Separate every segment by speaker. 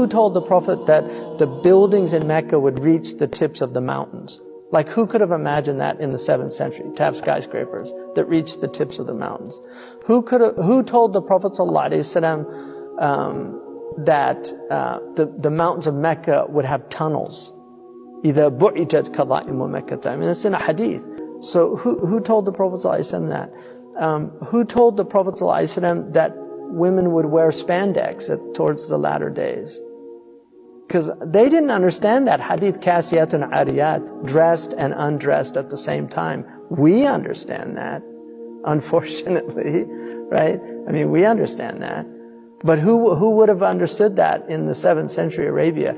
Speaker 1: Who told the Prophet that the buildings in Mecca would reach the tips of the mountains? Like, who could have imagined that in the 7th century, to have skyscrapers that reached the tips of the mountains? Who told the Prophet ﷺ that the mountains of Mecca would have tunnels? إِذَا بُعِجَتْ كَضَائِمُ مَكَّةَ. I mean, it's in a hadith. So who told the Prophet ﷺ that? Who told the Prophet ﷺ that women would wear spandex towards the latter days? Because they didn't understand that hadith, kasiyatun ariyat, dressed and undressed at the same time. We understand that, unfortunately, right? I mean, we understand that. But who would have understood that in the 7th century Arabia?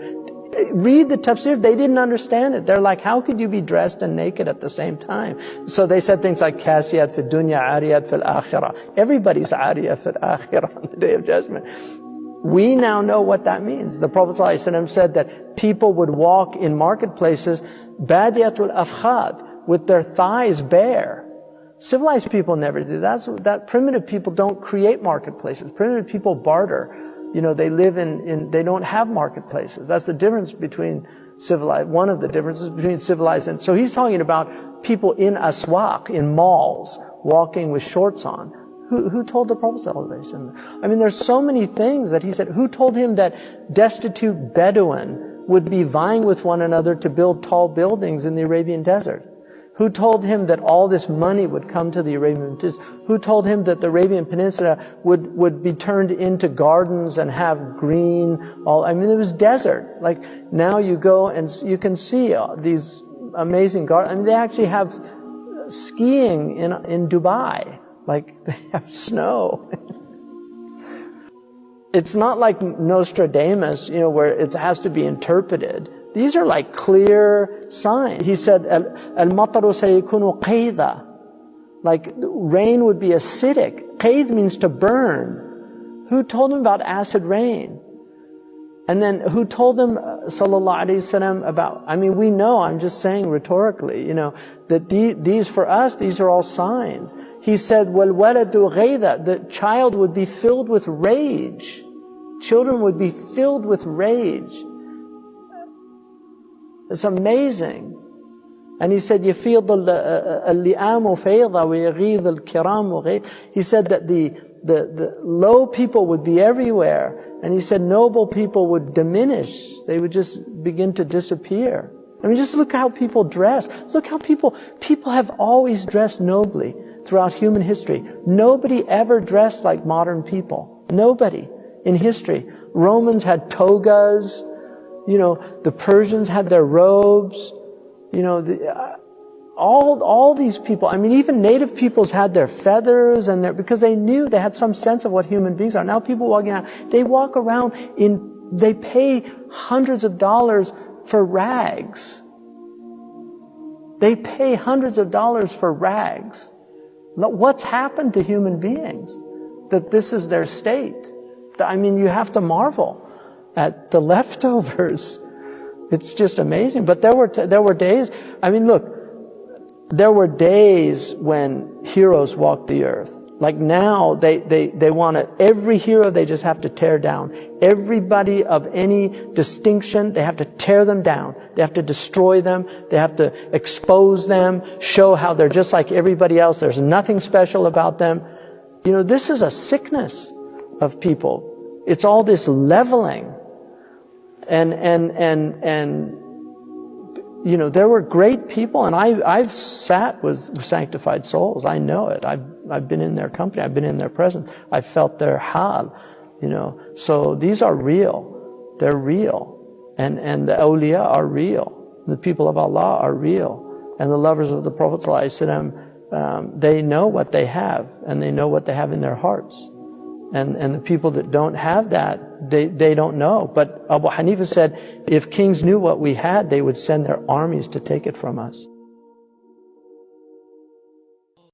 Speaker 1: Read the tafsir, they didn't understand it. They're like, how could you be dressed and naked at the same time? So they said things like, kasiyat fi dunya, ariyat fil akhirah. Everybody's ariyat fil akhirah on the Day of Judgment. We now know what that means. The Prophet ﷺ said that people would walk in marketplaces, badiyatul afkhad, with their thighs bare. Civilized people never do that. Primitive people don't create marketplaces. Primitive people barter. You know, they live they don't have marketplaces. That's the difference between civilized, one of the differences between civilized and, so he's talking about people in aswaq, in malls, walking with shorts on. Who told the Prophet ﷺ? I mean, there's so many things that he said. Who told him that destitute Bedouin would be vying with one another to build tall buildings in the Arabian desert? Who told him that all this money would come to the Arabian Peninsula? Who told him that the Arabian Peninsula would be turned into gardens and have green, I mean, it was desert. Like, now you go and you can see these amazing gardens. I mean, they actually have skiing in Dubai. Like, they have snow. It's not like Nostradamus, you know, where it has to be interpreted. These are like clear signs. He said, Al-mataru sayakunu qayda. Like, rain would be acidic. Qayd means to burn. Who told him about acid rain? And then who told him, sallallahu alayhi wasallam, about, I mean, we know, I'm just saying rhetorically, you know, that these for us, these are all signs. He said, وَالْوَلَدُ غَيْدَ. The child would be filled with rage. Children would be filled with rage. It's amazing. And he said, يَفِيضُ اللِّئَامُ فَيْضَ وَيَغِيظُ الْكِرَامُ غَيْض. He said that the low people would be everywhere. And he said noble people would diminish. They would just begin to disappear. I mean, just look how people dress. Look how people have always dressed nobly throughout human history. Nobody ever dressed like modern people. Nobody in history. Romans had togas. You know, the Persians had their robes. You know, all these people, I mean, even native peoples had their feathers and because they knew, they had some sense of what human beings are. Now people walking around, they walk around they pay hundreds of dollars for rags. They pay hundreds of dollars for rags. What's happened to human beings that this is their state? I mean, you have to marvel at the leftovers. It's just amazing. But there were days, I mean, look, there were days when heroes walked the earth. Like now, they want to, every hero they just have to tear down. Everybody of any distinction, they have to tear them down. They have to destroy them. They have to expose them, show how they're just like everybody else. There's nothing special about them. You know, this is a sickness of people. It's all this leveling. And you know, there were great people, and I've sat with sanctified souls. I know it. I've been in their company. I've been in their presence. I've felt their hal, you know. So these are real. They're real. And the awliya are real. The people of Allah are real. And the lovers of the Prophet ﷺ, they know what they have, and they know what they have in their hearts. And the people that don't have that, they don't know. But Abu Hanifa said, if kings knew what we had, they would send their armies to take it from us.